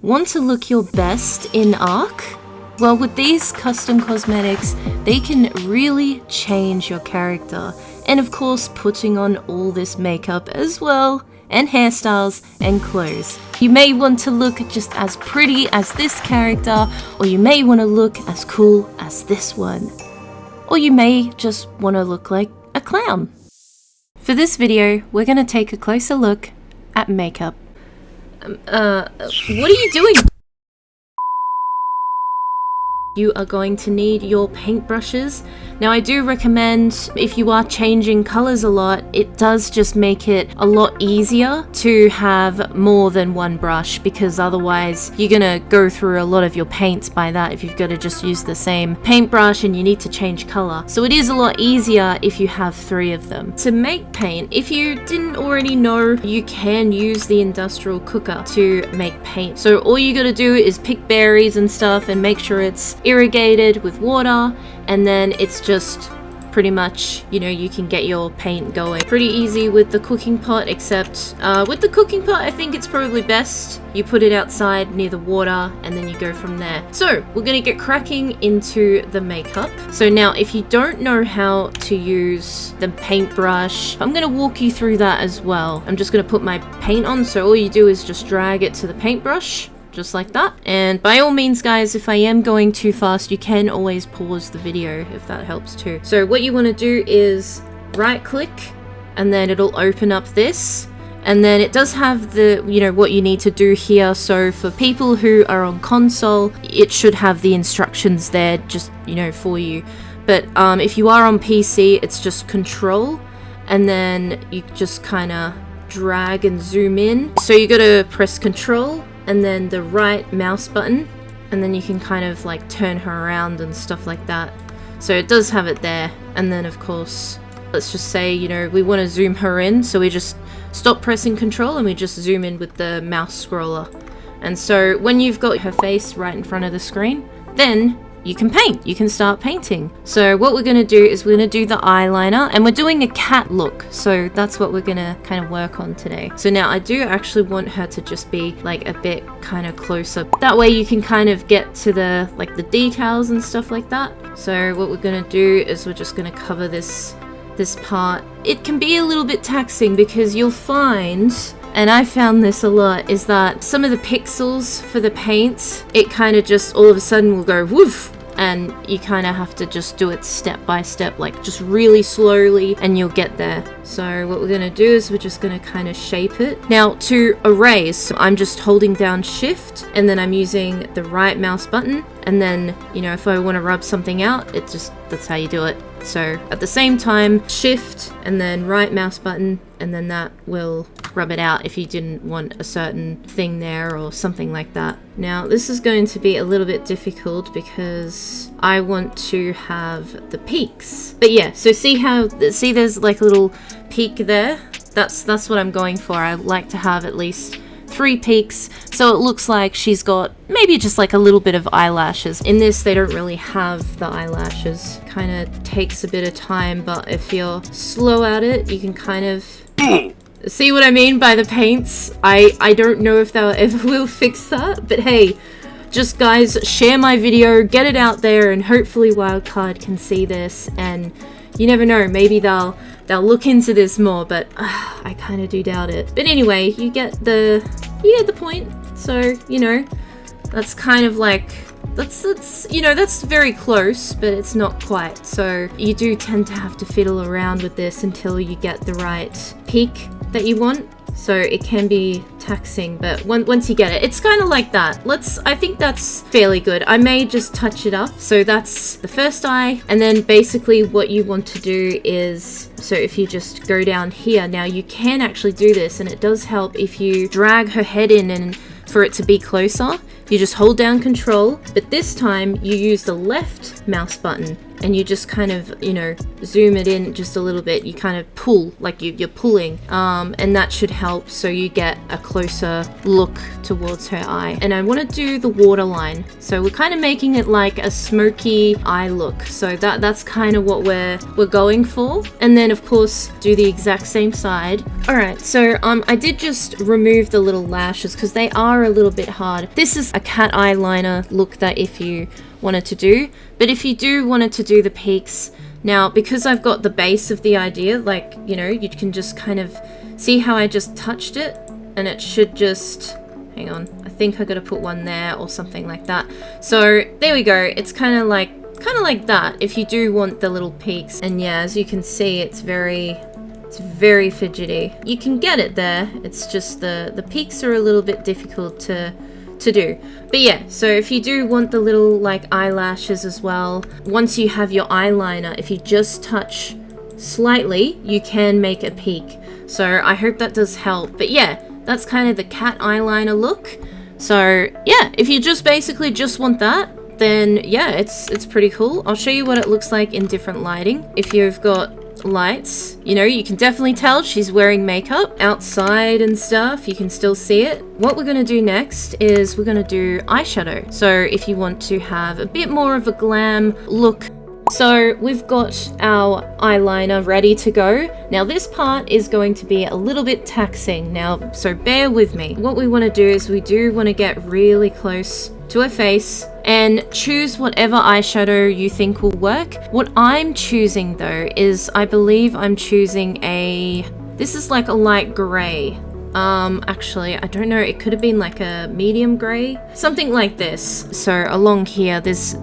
Want to look your best in Ark? Well, with these custom cosmetics, they can really change your character. And of course, putting on all this makeup as well, and hairstyles and clothes. You may want to look just as pretty as this character, or you may want to look as cool as this one. Or you may just want to look like a clown. For this video, we're going to take a closer look at makeup. What are you doing? You are going to need your paintbrushes. Now, I do recommend, if you are changing colors a lot, it does just make it a lot easier to have more than one brush, because otherwise you're gonna go through a lot of your paints by that if you've got to just use the same paintbrush and you need to change color. So it is a lot easier if you have 3 of them. To make paint, if you didn't already know, you can use the industrial cooker to make paint. So all you gotta do is pick berries and stuff and make sure it's irrigated with water, and then it's just pretty much, you know, you can get your paint going. Pretty easy with the cooking pot, except with the cooking pot, I think it's probably best you put it outside near the water and then you go from there. So we're gonna get cracking into the makeup. So now, if you don't know how to use the paintbrush, I'm gonna walk you through that as well. I'm just gonna put my paint on, so all you do is just drag it to the paintbrush, just like that. And by all means, guys, if I am going too fast, you can always pause the video if that helps too. So what you want to do is right click, and then it'll open up this, and then it does have the, you know, what you need to do here. So for people who are on console, it should have the instructions there just, you know, for you. But if you are on PC, it's just control, and then you just kind of drag and zoom in. So you got to press control and then the right mouse button, and then you can kind of like turn her around and stuff like that. So it does have it there. And then of course, let's just say, you know, we want to zoom her in, so we just stop pressing control and we just zoom in with the mouse scroller. And so when you've got her face right in front of the screen, then you can paint. You can start painting. So what we're going to do is we're going to do the eyeliner, and we're doing a cat look. So that's what we're going to kind of work on today. So now I do actually want her to just be like a bit kind of closer. That way you can kind of get to the like the details and stuff like that. So what we're going to do is we're just going to cover this part. It can be a little bit taxing because you'll find, and I found this a lot, is that some of the pixels for the paint, it kind of just all of a sudden will go woof, and you kind of have to just do it step by step, like just really slowly, and you'll get there. So what we're going to do is we're just going to kind of shape it. Now to erase, I'm just holding down shift, and then I'm using the right mouse button, and then, you know, if I want to rub something out, it just, that's how you do it. So at the same time, shift and then right mouse button, and then that will rub it out if you didn't want a certain thing there or something like that. Now this is going to be a little bit difficult because I want to have the peaks. But yeah, so see there's like a little peak there? That's what I'm going for. I like to have at least 3 peaks, so it looks like she's got maybe just like a little bit of eyelashes. In this, they don't really have the eyelashes. Kind of takes a bit of time, but if you're slow at it, you can kind of see what I mean by the paints. I don't know if they'll ever will fix that, but hey, just guys, share my video, get it out there, and hopefully Wildcard can see this, and you never know, maybe they'll look into this more, but I kind of do doubt it. But anyway, you get the point. So, you know, that's kind of like, that's you know, that's very close, but it's not quite. So you do tend to have to fiddle around with this until you get the right peak that you want. So it can be taxing, but once you get it, it's kind of like that. I think that's fairly good. I may just touch it up. So that's the first eye. And then basically what you want to do is, so if you just go down here, now you can actually do this, and it does help if you drag her head in, and for it to be closer, you just hold down control, but this time you use the left mouse button, and you just kind of, you know, zoom it in just a little bit. You kind of pull, like you're pulling, and that should help so you get a closer look towards her eye. And I want to do the waterline, so we're kind of making it like a smoky eye look. So that's kind of what we're going for. And then of course do the exact same side. All right, so I did just remove the little lashes because they are a little bit hard. This is a cat eyeliner look that if you wanted to do, but if you do wanted to do the peaks, now because I've got the base of the idea, like, you know, you can just kind of see how I just touched it, and it should just, hang on, I think I gotta put one there or something like that. So there we go. It's kind of like that if you do want the little peaks. And yeah, as you can see, it's very fidgety. You can get it there, it's just the peaks are a little bit difficult to do. But yeah, so if you do want the little like eyelashes as well, once you have your eyeliner, if you just touch slightly, you can make a peak. So I hope that does help. But yeah, that's kind of the cat eyeliner look. So yeah, if you just basically just want that, then yeah, it's pretty cool. I'll show you what it looks like in different lighting. If you've got lights, you know, you can definitely tell she's wearing makeup outside and stuff. You can still see it. What we're going to do next is we're going to do eyeshadow. So if you want to have a bit more of a glam look, so we've got our eyeliner ready to go. Now this part is going to be a little bit taxing now, so bear with me. What we want to do is we do want to get really close to her face and choose whatever eyeshadow you think will work. What I'm choosing though is, I believe I'm choosing this is like a light gray. Actually, I don't know, it could have been like a medium gray, something like this. So along here, these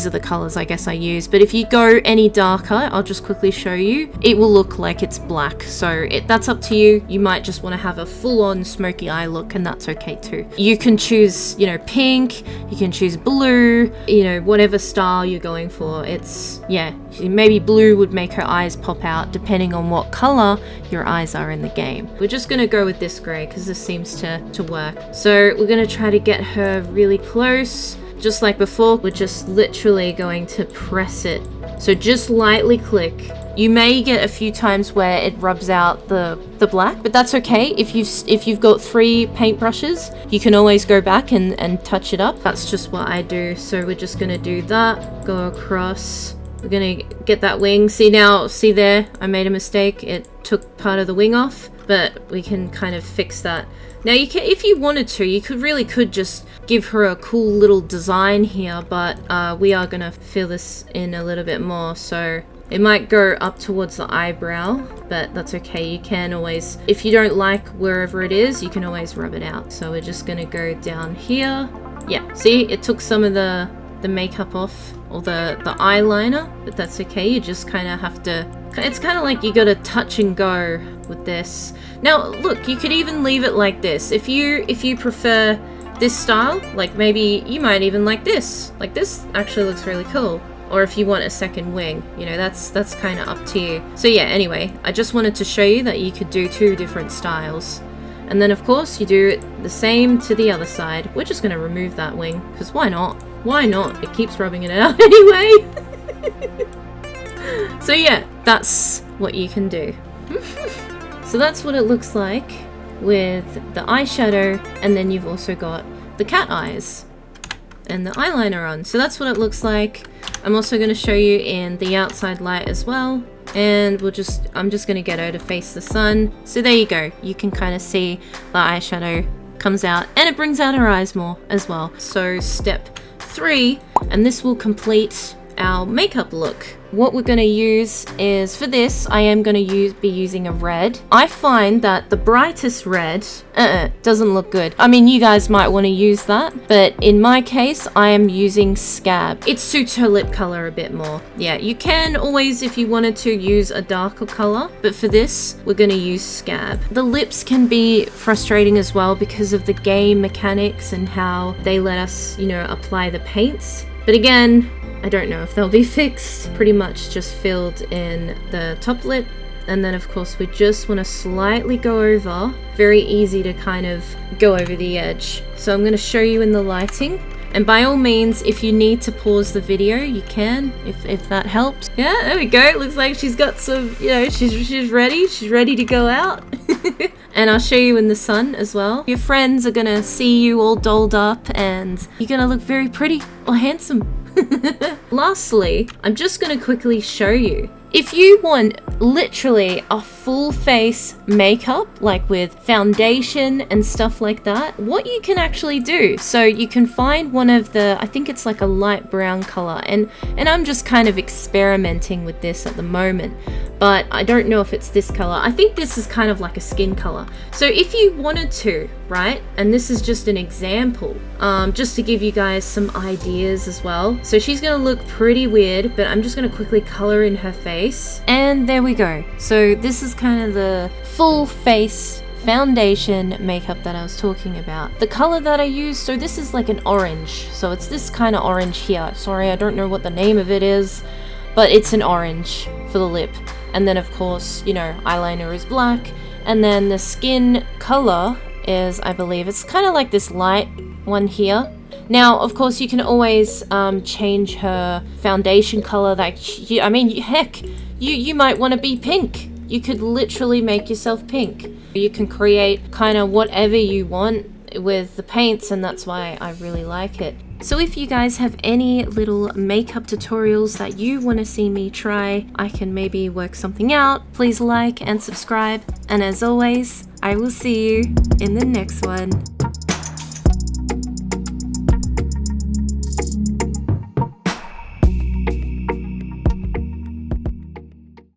are the colors I guess I use, but if you go any darker, I'll just quickly show you, it will look like it's black. So that's up to you. You might just want to have a full-on smoky eye look, and that's okay too. You can choose, you know, pink, you can choose blue, you know, whatever style you're going for. It's, yeah, maybe blue would make her eyes pop out depending on what color your eyes are in the game. We're just gonna go with this gray because this seems to work. So we're gonna try to get her really close. Just like before, we're just literally going to press it. So just lightly click. You may get a few times where it rubs out the black, but that's okay. If you've got 3 paintbrushes, you can always go back and touch it up. That's just what I do. So we're just gonna do that, go across. We're gonna get that wing. See there, I made a mistake. It took part of the wing off, but we can kind of fix that. Now you can, if you wanted to, you could just give her a cool little design here, but we are gonna fill this in a little bit more, so it might go up towards the eyebrow, but that's okay. You can always, if you don't like wherever it is, you can always rub it out. So we're just gonna go down here. Yeah, see, it took some of the makeup off, or the eyeliner, but that's okay. You just kind of have to, it's kind of like you gotta touch and go with this. Now look, you could even leave it like this if you prefer this style. Like maybe you might even like this actually looks really cool. Or if you want a second wing, you know, that's kind of up to you. So yeah, anyway, I just wanted to show you that you could do 2 different styles. And then of course you do it the same to the other side. We're just gonna remove that wing, because why not? Why not? It keeps rubbing it out anyway. So yeah, that's what you can do. So that's what it looks like with the eyeshadow, and then you've also got the cat eyes and the eyeliner on. So that's what it looks like. I'm also going to show you in the outside light as well, and I'm just going to get her to face the sun. So there you go, you can kind of see the eyeshadow comes out, and it brings out her eyes more as well. So step 3, and this will complete our makeup look. What we're going to use is, for this, I am going to be using a red. I find that the brightest red doesn't look good. I mean, you guys might want to use that, but in my case, I am using Scab. It suits her lip color a bit more. Yeah, you can always, if you wanted to, use a darker color, but for this, we're going to use Scab. The lips can be frustrating as well because of the game mechanics and how they let us, you know, apply the paints. But again, I don't know if they'll be fixed. Pretty much just filled in the top lip, and then of course we just want to slightly go over. Very easy to kind of go over the edge. So I'm going to show you in the lighting. And by all means, if you need to pause the video, you can, if that helps. Yeah, there we go. It looks like she's got some, you know, she's ready. She's ready to go out. And I'll show you in the sun as well. Your friends are gonna see you all dolled up and you're gonna look very pretty or handsome. Lastly, I'm just gonna quickly show you. If you want literally a full face makeup, like with foundation and stuff like that, what you can actually do, so you can find one of the, I think it's like a light brown color, and I'm just kind of experimenting with this at the moment, but I don't know if it's this color. I think this is kind of like a skin color. So if you wanted to, right, and this is just an example, just to give you guys some ideas as well. So she's gonna look pretty weird, but I'm just gonna quickly color in her face. And there we go. So this is kind of the full face foundation makeup that I was talking about. The color that I use, so this is like an orange. So it's this kind of orange here. Sorry, I don't know what the name of it is, but it's an orange for the lip. And then of course, you know, eyeliner is black. And then the skin color is, I believe, it's kind of like this light one here. Now, of course, you can always change her foundation color. Like, I mean, heck, you might want to be pink. You could literally make yourself pink. You can create kind of whatever you want with the paints, and that's why I really like it. So if you guys have any little makeup tutorials that you want to see me try, I can maybe work something out. Please like and subscribe. And as always, I will see you in the next one.